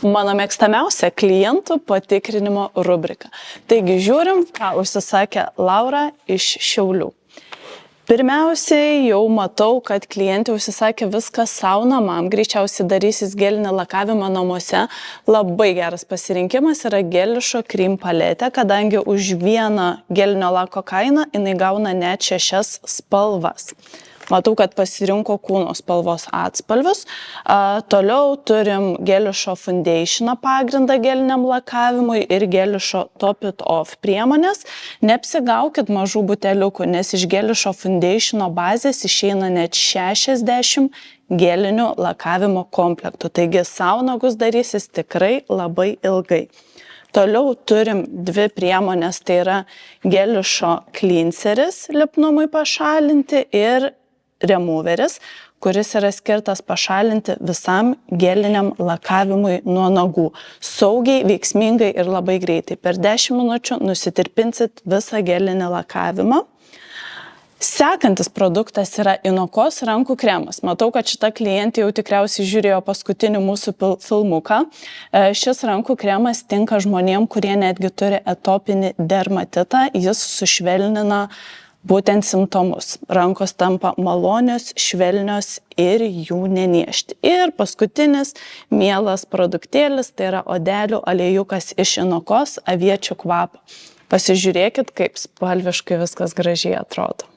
Mano mėgstamiausia klientų patikrinimo rubrika. Taigi žiūrim, ką užsisakė Laura iš Šiaulių. Pirmiausiai jau matau, kad klientė užsisakė viską savo namam, greičiausiai darysis gelinį lakavimą namuose. Labai geras pasirinkimas yra Gelišo Cream paletė, kadangi už vieną gelinio lako kainą jinai gauna net 6 spalvas. Matau, kad pasirinko kūno spalvos atspalvius. Toliau turim Gelišo Foundationą pagrindą geliniam lakavimui ir Gelišo Top It Off priemonės. Neapsigaukit mažų buteliukų, nes iš Gelišo Foundationo bazės išeina net 60 gelinių lakavimo komplektų. Taigi savo nagus darysis tikrai labai ilgai. Toliau turim 2 priemonės, tai yra Gelišo Cleanseris lipnumui pašalinti ir removeris, kuris yra skirtas pašalinti visam geliniam lakavimui nuo nagų. Saugiai, veiksmingai ir labai greitai. Per 10 minučių nusitirpinsit visą gelinį lakavimą. Sekantis produktas yra Inokos rankų kremas. Matau, kad šita klientė jau tikriausiai žiūrėjo paskutinį mūsų filmuką. Šis rankų kremas tinka žmonėm, kurie netgi turi atopinį dermatitą. Jis sušvelnina būtent simptomus. Rankos tampa malonios, švelnios ir jų neniežti. Ir paskutinis mielas produktėlis, tai yra odelių aliejukas iš Inokos, aviečių kvapą. Pasižiūrėkit, kaip spalviškai viskas gražiai atrodo.